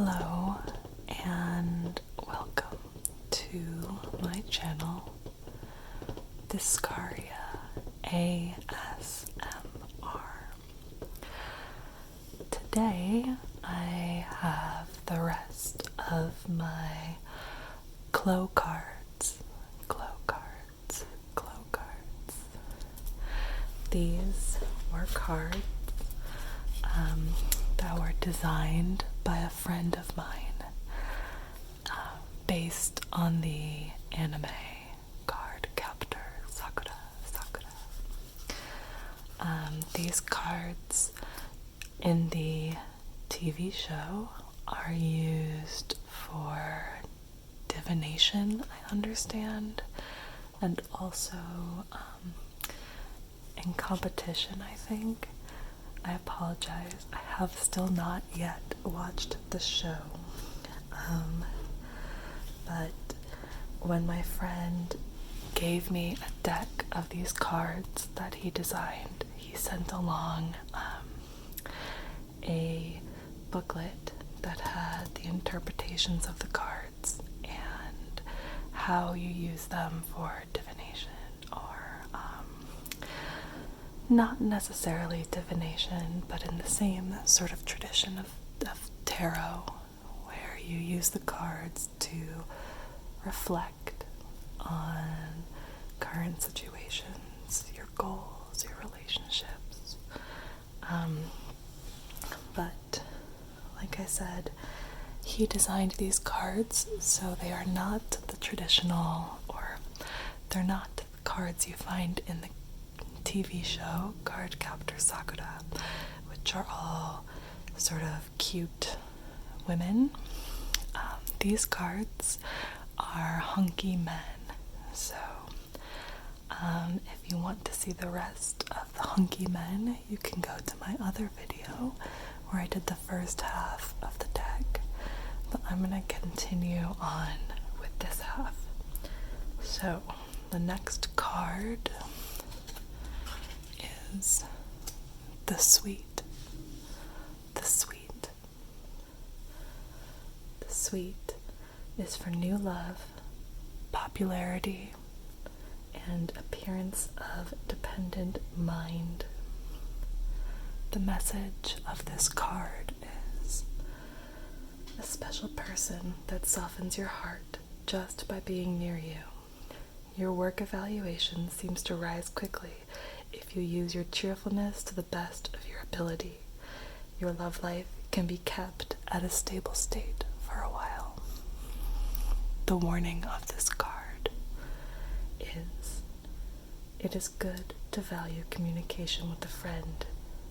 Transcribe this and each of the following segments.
Hello and welcome to my channel, Discaria ASMR. Today I have the rest of my Clow cards. These were cards that were designed by a friend of mine based on the anime card captor Sakura. These cards in the TV show are used for divination, I understand, and also in competition, I think. I apologize, I have still not yet watched the show, but when my friend gave me a deck of these cards that he designed, he sent along a booklet that had the interpretations of the cards and how you use them for divination, or not necessarily divination, but in the same sort of tradition of tarot, where you use the cards to reflect on current situations, your goals, your relationships. But like I said, he designed these cards, so they are not the traditional, or they're not cards you find in the TV show card captor Sakura, which are all sort of cute women. These cards are hunky men, so if you want to see the rest of the hunky men, you can go to my other video where I did the first half of the deck, but I'm going to continue on with this half. So the next card is the Sweet. The Sweet is for new love, popularity, and appearance of dependent mind. The message of this card is a special person that softens your heart just by being near you. Your work evaluation seems to rise quickly if you use your cheerfulness to the best of your ability. Your love life can be kept at a stable state for a while. The warning of this card is, it is good to value communication with a friend,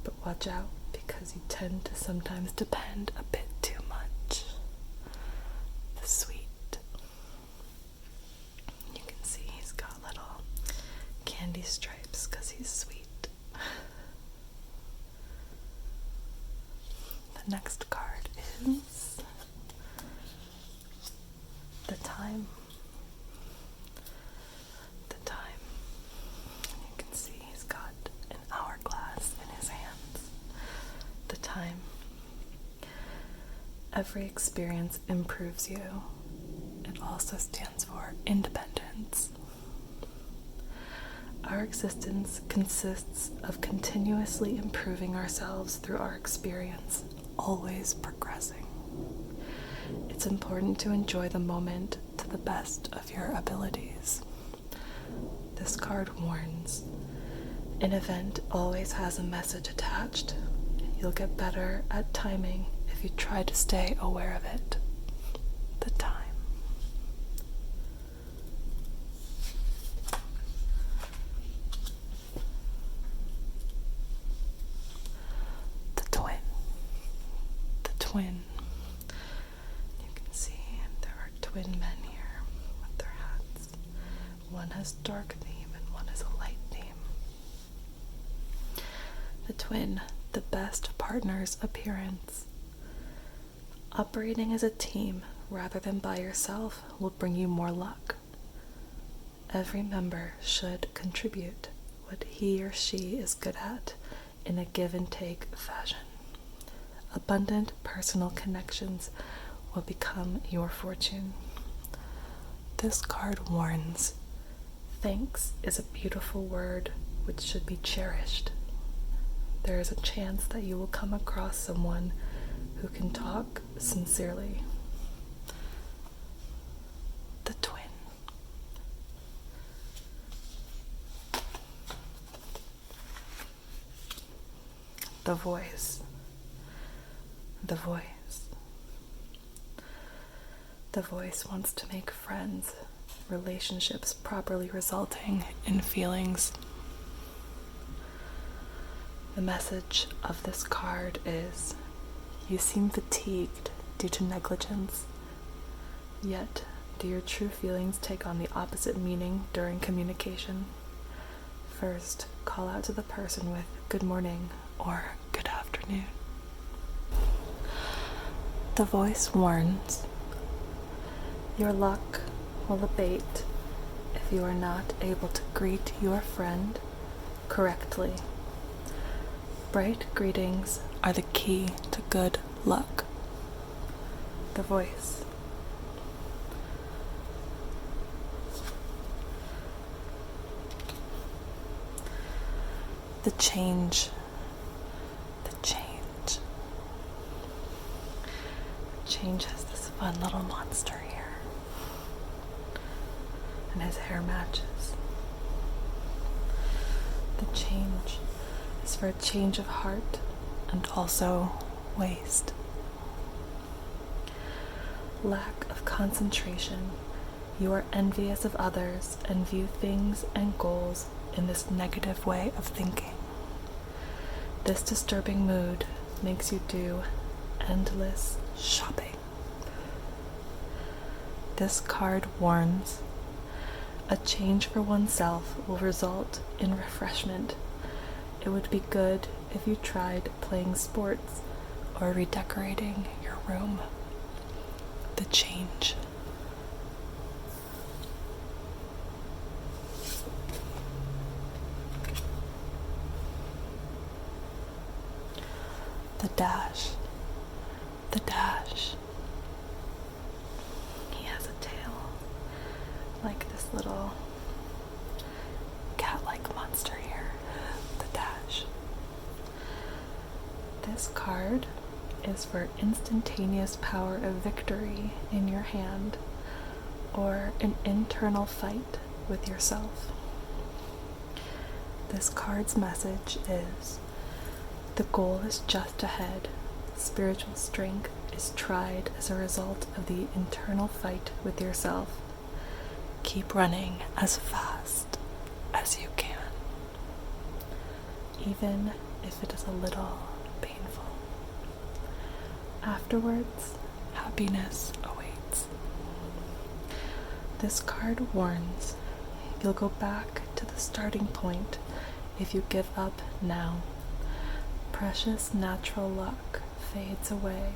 but watch out because you tend to sometimes depend a bit too much. The Sweet. You can see he's got little candy stripes because he's sweet. The next card is the Time. You can see he's got an hourglass in his hands. The Time. Every experience improves you. It also stands for independence. Our existence consists of continuously improving ourselves through our experience, always progressing. It's important to enjoy the moment to the best of your abilities. This card warns, an event always has a message attached. You'll get better at timing if you try to stay aware of it. The Time. Twin. You can see there are twin men here with their hats. One has dark theme and one has a light theme. The Twin, the best partner's appearance. Operating as a team rather than by yourself will bring you more luck. Every member should contribute what he or she is good at in a give and take fashion. abundant personal connections will become your fortune. This card warns, thanks is a beautiful word which should be cherished. There is a chance that you will come across someone who can talk sincerely. The twin. The voice. The voice. The voice wants to make friends, relationships properly resulting in feelings. The message of this card is, you seem fatigued due to negligence, yet do your true feelings take on the opposite meaning during communication? First, call out to the person with good morning or good afternoon. The voice warns, your luck will abate if you are not able to greet your friend correctly. Bright greetings are the key to good luck. The voice. The change. The change. Change has this fun little monster here. And his hair matches. The change is for a change of heart and also waste. Lack of concentration. You are envious of others and view things and goals in this negative way of thinking. This disturbing mood makes you do endless shopping. This card warns, a change for oneself will result in refreshment. It would be good if you tried playing sports or redecorating your room. The change. The dash. The dash. He has a tail like this little cat-like monster here. The dash. This card is for instantaneous power of victory in your hand or an internal fight with yourself. This card's message is, the goal is just ahead. Spiritual strength is tried as a result of the internal fight with yourself. Keep running as fast as you can, even if it is a little painful. Afterwards, happiness awaits. This card warns, you'll go back to the starting point if you give up now. Precious natural luck fades away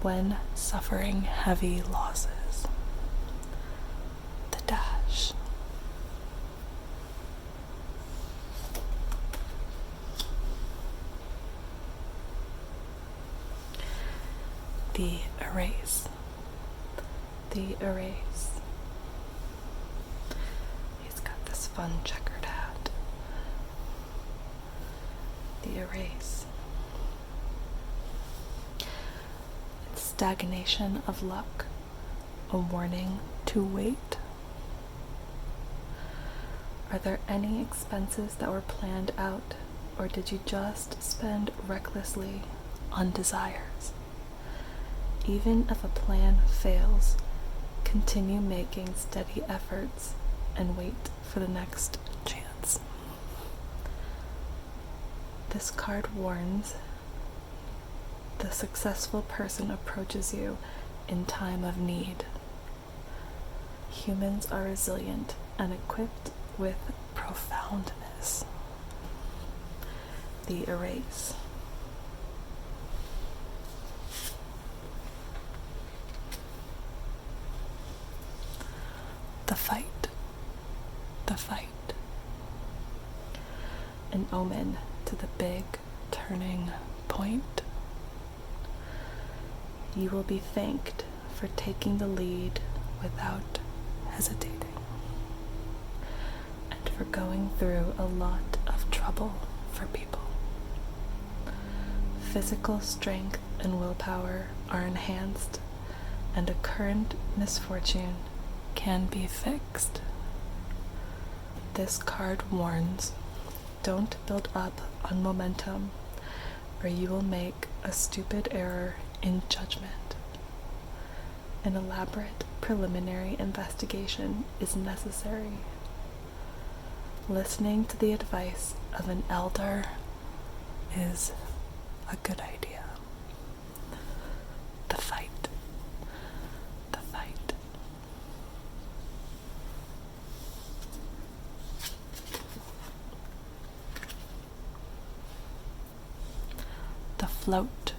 when suffering heavy losses. The dash. The erase. The erase. He's got this fun checkered hat. The erase. It's stagnation of luck, a warning to wait. Are there any expenses that were planned out, or did you just spend recklessly on desires? Even if a plan fails, continue making steady efforts and wait for the next chance. This card warns, the successful person approaches you in time of need. Humans are resilient and equipped with profoundness. The erase. The fight. The fight. An omen to the big turning point. You will be thanked for taking the lead without hesitating, and for going through a lot of trouble for people. Physical strength and willpower are enhanced, and a current misfortune can be fixed. This card warns, don't build up on momentum, or you will make a stupid error in judgment. An elaborate preliminary investigation is necessary. Listening to the advice of an elder is a good idea. The fight. The fight. The float.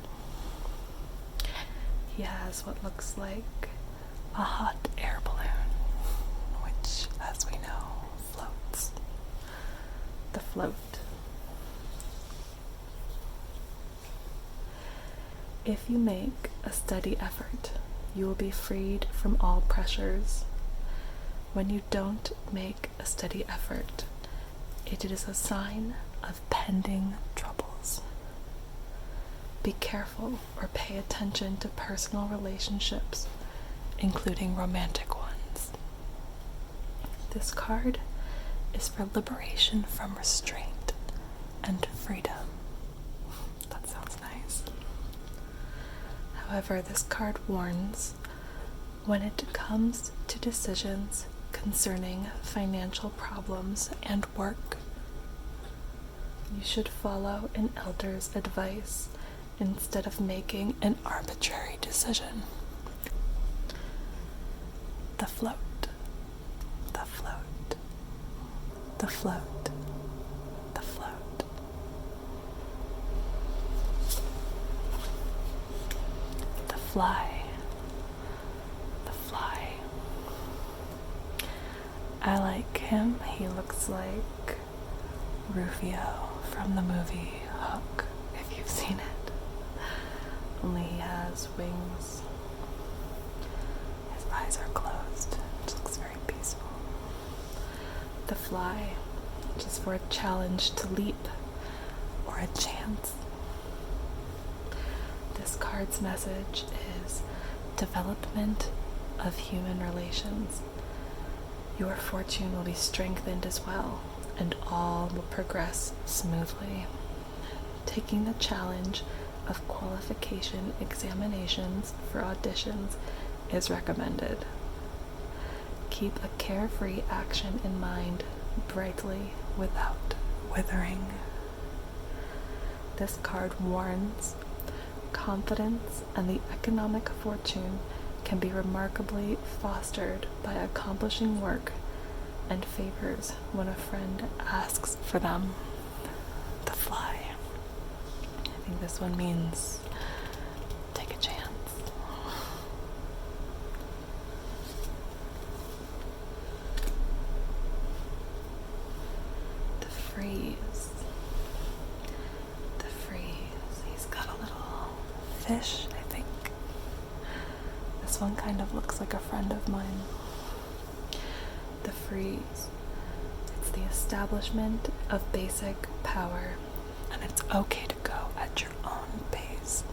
He has what looks like a hot air balloon, which, as we know, floats. The float. If you make a steady effort, you will be freed from all pressures. When you don't make a steady effort, it is a sign of pending troubles. Be careful or pay attention to personal relationships, including romantic ones. This card is for liberation from restraint and freedom. That sounds nice. However, this card warns, when it comes to decisions concerning financial problems and work, you should follow an elder's advice instead of making an arbitrary decision. The float. The float. The float. The float. The fly. The fly. I like him. He looks like Rufio from the movie Hook, if you've seen it. Only he has wings. His eyes are closed. It looks very peaceful. The fly, just for a challenge to leap or a chance. This card's message is development of human relations. Your fortune will be strengthened as well, and all will progress smoothly. Taking the challenge of qualification examinations for auditions is recommended. Keep a carefree action in mind, brightly without withering. This card warns, confidence and the economic fortune can be remarkably fostered by accomplishing work and favors when a friend asks for them. The fly. I think this one means take a chance. The freeze. The freeze. He's got a little fish, I think. This one kind of looks like a friend of mine. The freeze. It's the establishment of basic power, and it's okay to go at your own pace.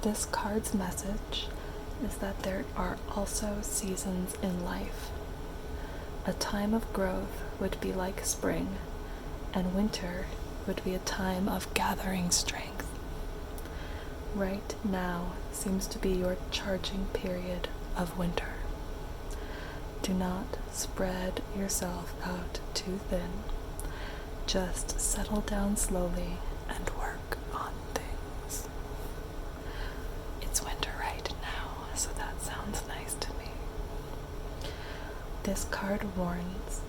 This card's message is that there are also seasons in life. A time of growth would be like spring, and winter would be a time of gathering strength. Right now seems to be your charging period of winter. Do not spread yourself out too thin. Just settle down slowly and work on things. It's winter right now, so that sounds nice to me. This card warns,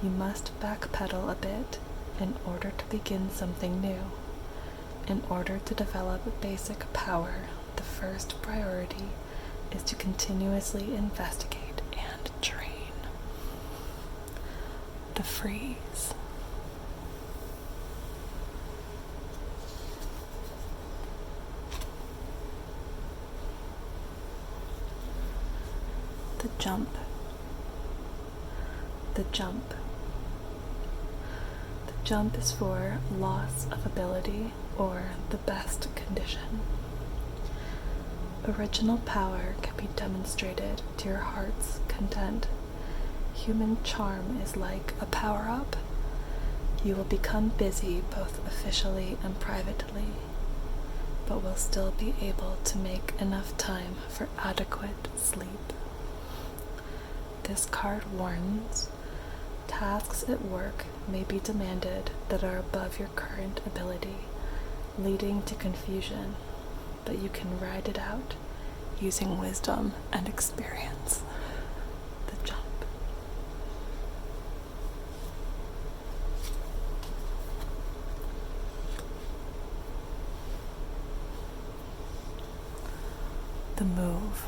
you must backpedal a bit in order to begin something new. In order to develop basic power, the first priority is to continuously investigate and train. The freeze. The jump. The jump. The jump is for loss of ability or the best condition. Original power can be demonstrated to your heart's content. Human charm is like a power-up. You will become busy both officially and privately, but will still be able to make enough time for adequate sleep. This card warns, tasks at work may be demanded that are above your current ability, leading to confusion, but you can ride it out using wisdom and experience. The jump. The move.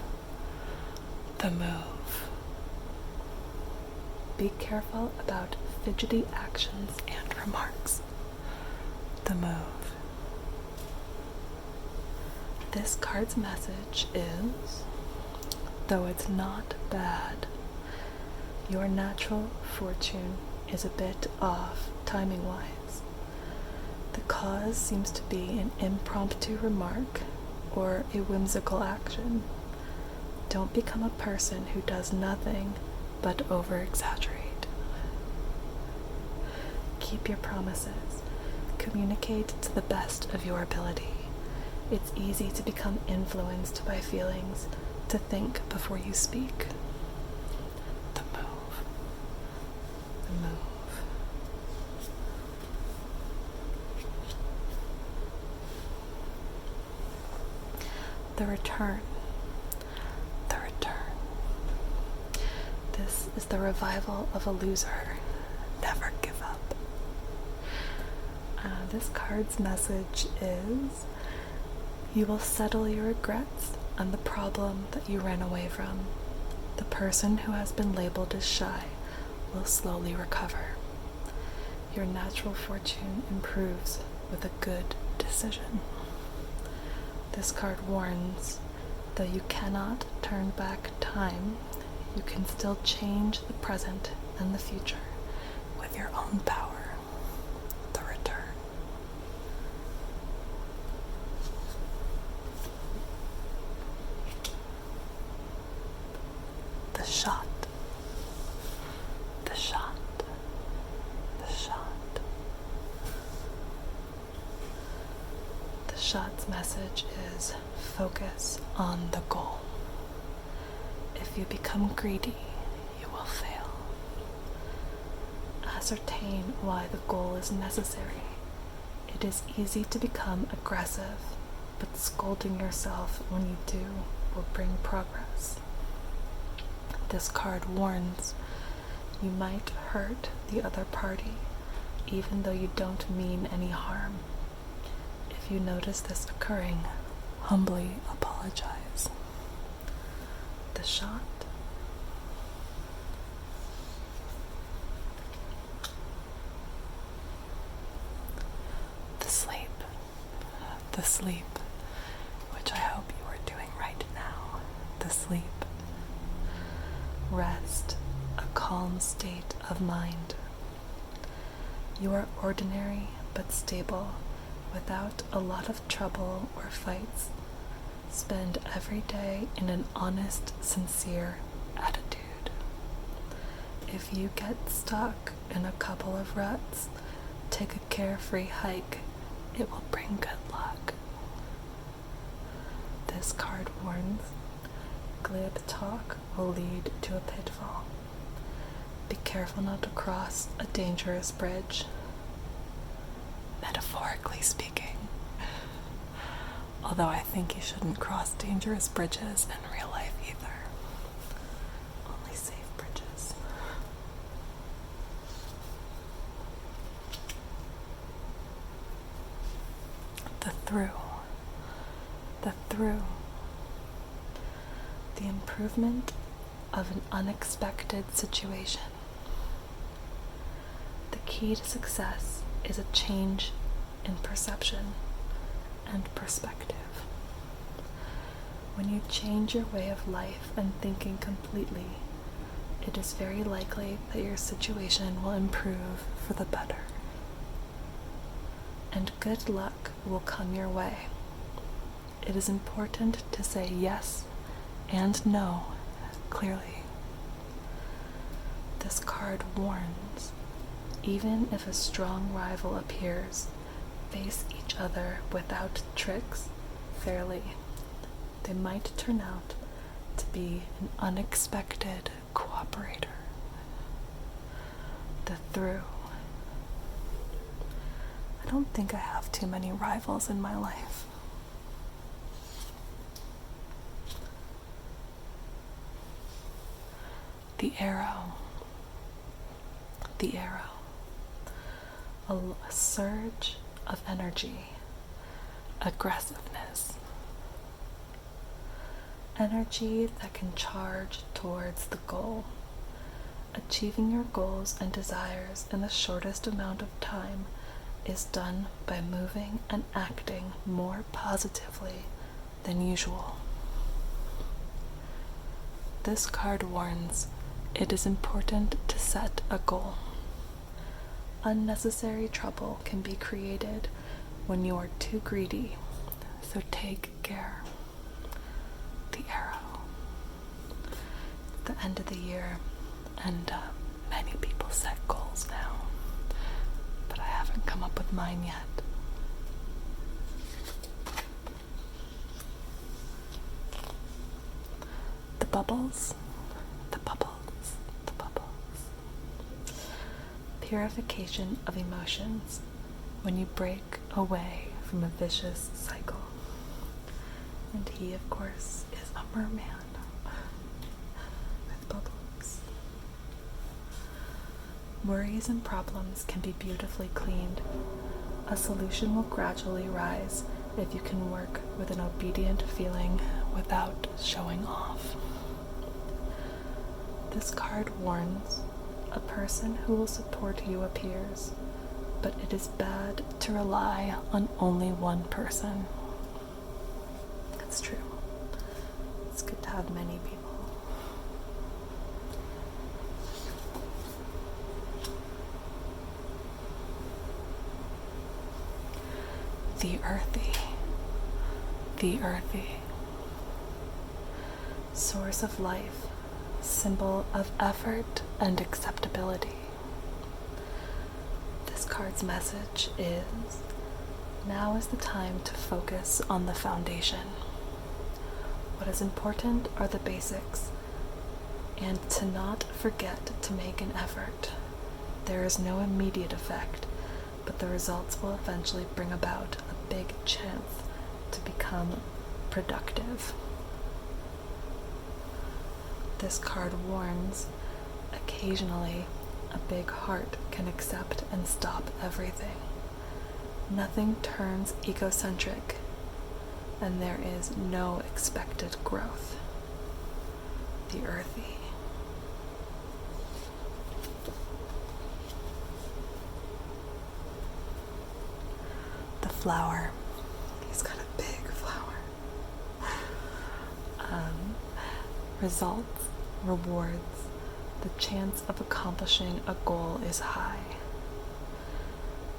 The move. Be careful about fidgety actions and remarks. The move. This card's message is, though it's not bad, your natural fortune is a bit off timing-wise. The cause seems to be an impromptu remark or a whimsical action. Don't become a person who does nothing but over-exaggerate. Keep your promises. Communicate to the best of your ability. It's easy to become influenced by feelings, to think before you speak. The move. The move. The return. The return. This is the revival of a loser. Never give up. This card's message is, you will settle your regrets on the problem that you ran away from. The person who has been labeled as shy will slowly recover. Your natural fortune improves with a good decision. This card warns, though you cannot turn back time, you can still change the present and the future with your own power. The return. The shot. The shot. The shot. The shot's message is, focus on the goal. If you become greedy, you will fail. Ascertain why the goal is necessary. It is easy to become aggressive, but scolding yourself when you do will bring progress. This card warns, you might hurt the other party, even though you don't mean any harm. If you notice this occurring, humbly apologize. The shot. The sleep. The sleep, which I hope you are doing right now. The sleep. Rest, a calm state of mind. You are ordinary but stable, without a lot of trouble or fights. Spend every day in an honest, sincere attitude. If you get stuck in a couple of ruts, take a carefree hike. It will bring good luck. This card warns, glib talk will lead to a pitfall. Be careful not to cross a dangerous bridge. Metaphorically speaking. Although I think you shouldn't cross dangerous bridges in real life either. Only safe bridges. The through. The through. The improvement of an unexpected situation. The key to success is a change in perception and perspective. When you change your way of life and thinking completely, it is very likely that your situation will improve for the better. And good luck will come your way. It is important to say yes and no clearly. This card warns, even if a strong rival appears, face each other without tricks fairly. They might turn out to be an unexpected cooperator. The Through. I don't think I have too many rivals in my life. The Arrow. The Arrow. A surge of energy. Aggressiveness. Energy that can charge towards the goal. Achieving your goals and desires in the shortest amount of time is done by moving and acting more positively than usual. This card warns, it is important to set a goal. Unnecessary trouble can be created when you are too greedy, so take care. The Arrow. The end of the year, and many people set goals now, but I haven't come up with mine yet. The Bubbles. The Bubbles. The Bubbles. Purification of emotions when you break away from a vicious cycle. And he, of course, is a merman with bubbles. Worries and problems can be beautifully cleaned. A solution will gradually rise if you can work with an obedient feeling without showing off. This card warns, a person who will support you appears, but it is bad to rely on only one person. It's true. It's good to have many people. The Earthy. The Earthy. Source of life, symbol of effort and acceptability. This card's message is, now is the time to focus on the foundation. What is important are the basics, and to not forget to make an effort. There is no immediate effect, but the results will eventually bring about a big chance to become productive. This card warns, occasionally a big heart can accept and stop everything. Nothing turns egocentric, and there is no expected growth. The Earthy. The Flower. He's got a big flower. Results, rewards. The chance of accomplishing a goal is high.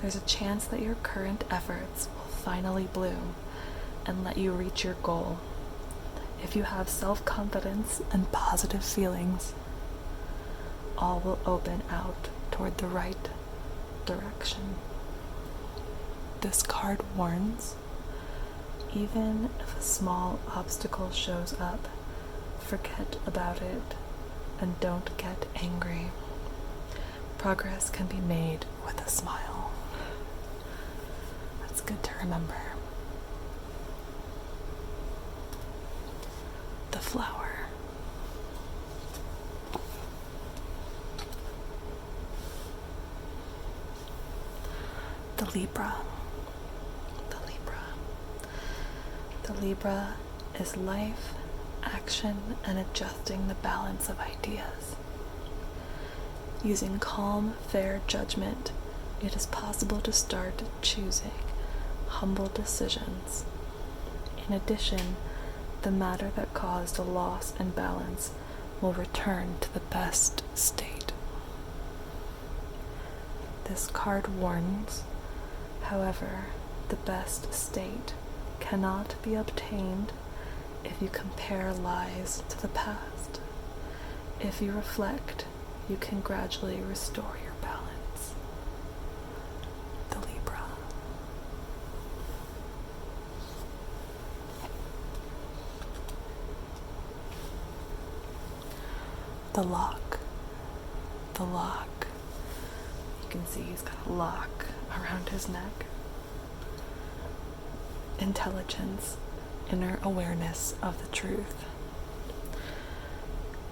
There's a chance that your current efforts will finally bloom and let you reach your goal. If you have self-confidence and positive feelings, all will open out toward the right direction. This card warns, even if a small obstacle shows up, forget about it and don't get angry. Progress can be made with a smile. That's good to remember. The Flower. The Libra. The Libra. The Libra is life, action, and adjusting the balance of ideas. Using calm, fair judgment, it is possible to start choosing humble decisions. In addition, the matter that caused a loss in balance will return to the best state. This card warns, however, the best state cannot be obtained if you compare lies to the past. If you reflect, you can gradually restore your balance. The Libra. The Lock. The Lock. You can see he's got a lock around his neck. Intelligence, inner awareness of the truth.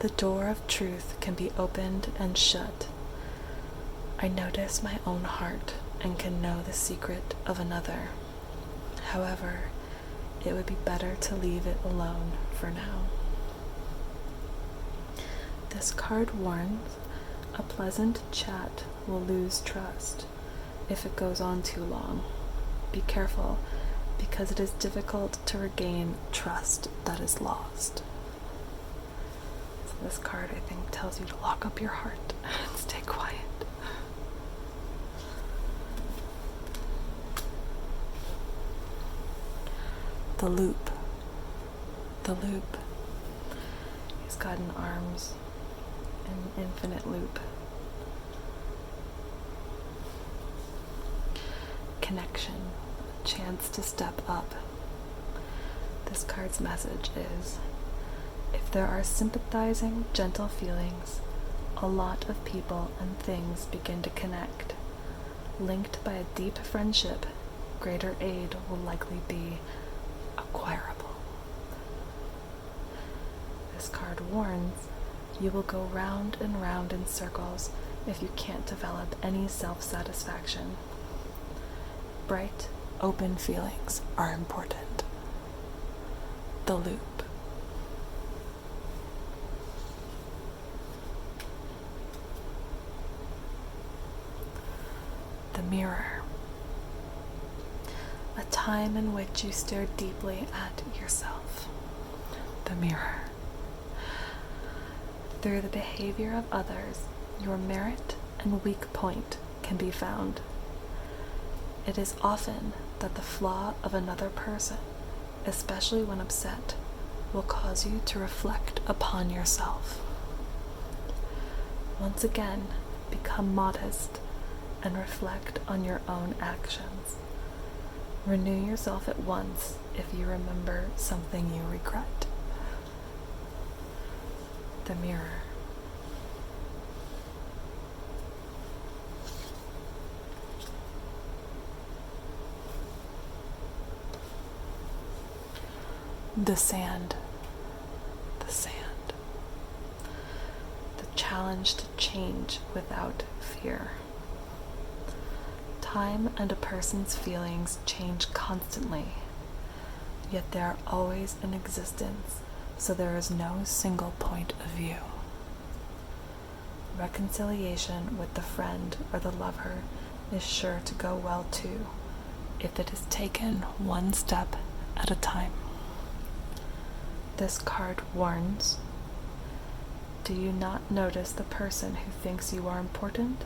The door of truth can be opened and shut. I notice my own heart and can know the secret of another. However, it would be better to leave it alone for now. This card warns, a pleasant chat will lose trust if it goes on too long. Be careful, because it is difficult to regain trust that is lost. So this card, I think, tells you to lock up your heart and stay quiet. The Loop. The Loop. He's got in arms an infinite loop. Connection. Chance to step up. This card's message is, if there are sympathizing, gentle feelings, a lot of people and things begin to connect. Linked by a deep friendship, greater aid will likely be acquirable. This card warns, you will go round and round in circles if you can't develop any self-satisfaction. Bright, open feelings are important. The Loop. The Mirror. A time in which you stare deeply at yourself. The Mirror. Through the behavior of others, your merit and weak point can be found. It is often that the flaw of another person, especially when upset, will cause you to reflect upon yourself. Once again, become modest and reflect on your own actions. Renew yourself at once if you remember something you regret. The Mirror. The Sand. The Sand. The challenge to change without fear. Time and a person's feelings change constantly, yet they are always in existence, so there is no single point of view. Reconciliation with the friend or the lover is sure to go well too, if it is taken one step at a time. This card warns, do you not notice the person who thinks you are important?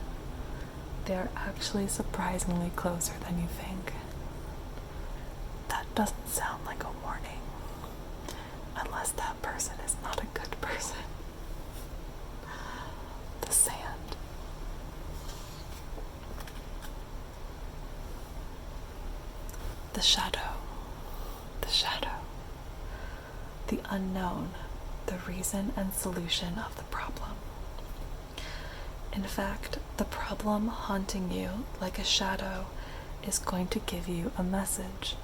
They are actually surprisingly closer than you think. That doesn't sound like a warning, unless that person is not a good person. The Sand. The Shadow. The Shadow. The unknown, the reason and solution of the problem. In fact, the problem haunting you like a shadow is going to give you a message.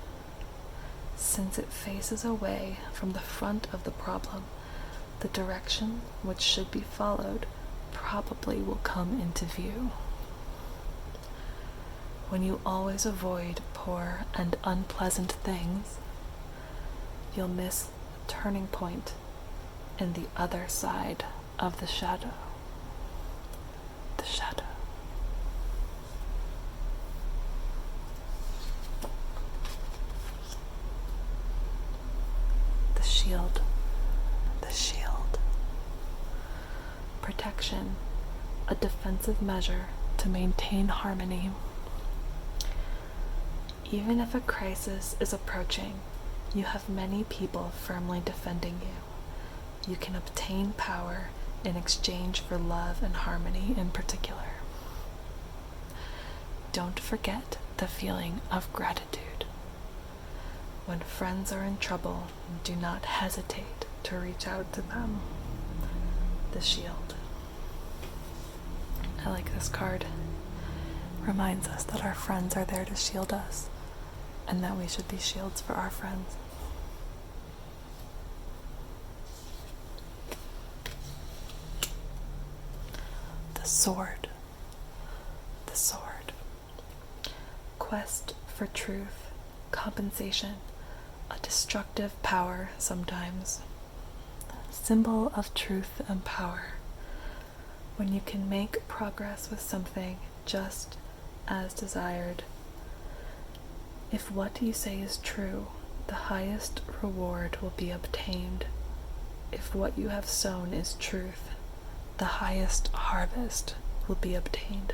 Since it faces away from the front of the problem, the direction which should be followed probably will come into view. When you always avoid poor and unpleasant things, you'll miss the turning point in the other side of the shadow. The Shadow. The Shield. protection, a defensive measure to maintain harmony. Even if a crisis is approaching, you have many people firmly defending you. You can obtain power in exchange for love and harmony in particular. Don't forget the feeling of gratitude. When friends are in trouble, do not hesitate to reach out to them. The Shield. I like this card. Reminds us that our friends are there to shield us, and that we should be shields for our friends. The Sword. The Sword. Quest for truth, compensation, a destructive power sometimes. Symbol of truth and power. When you can make progress with something just as desired. If what you say is true, the highest reward will be obtained. If what you have sown is truth, the highest harvest will be obtained.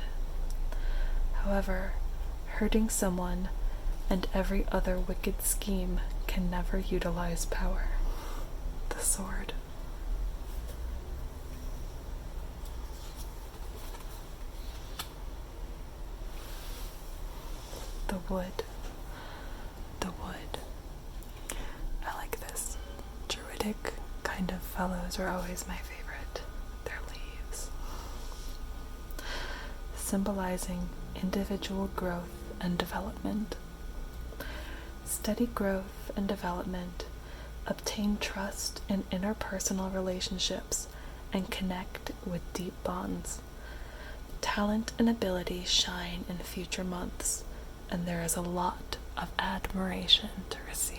However, hurting someone and every other wicked scheme can never utilize power. The Sword. The Wood. The Wood. I like this. Druidic kind of fellows are always my favorite. Their leaves. Symbolizing individual growth and development. Steady growth and development. Obtain trust in interpersonal relationships and connect with deep bonds. Talent and ability shine in future months, and there is a lot of admiration to receive.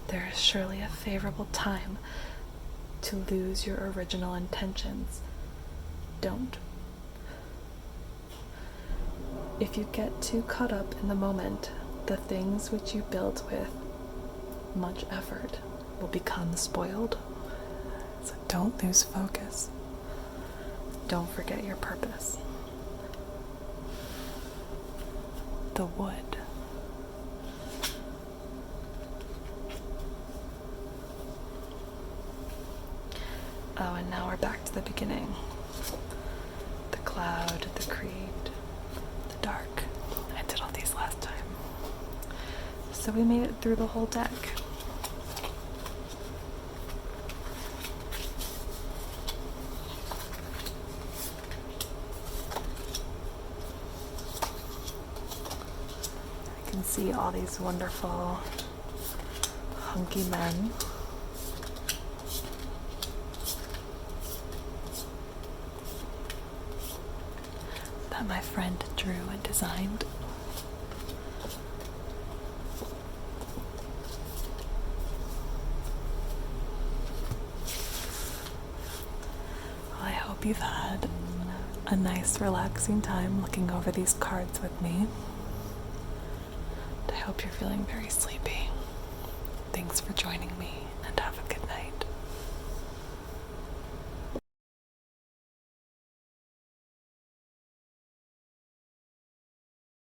There is surely a favorable time to lose your original intentions. Don't. If you get too caught up in the moment, the things which you built with much effort will become spoiled. So don't lose focus. Don't forget your purpose. The Wood. Oh, and now we're back to the beginning. The Cloud, the Creed, the Dark. I did all these last time. So we made it through the whole deck. I can see all these wonderful hunky men. That my friend drew and designed. Well, I hope you've had a nice relaxing time looking over these cards with me. I hope you're feeling very sleepy. Thanks for joining me, and have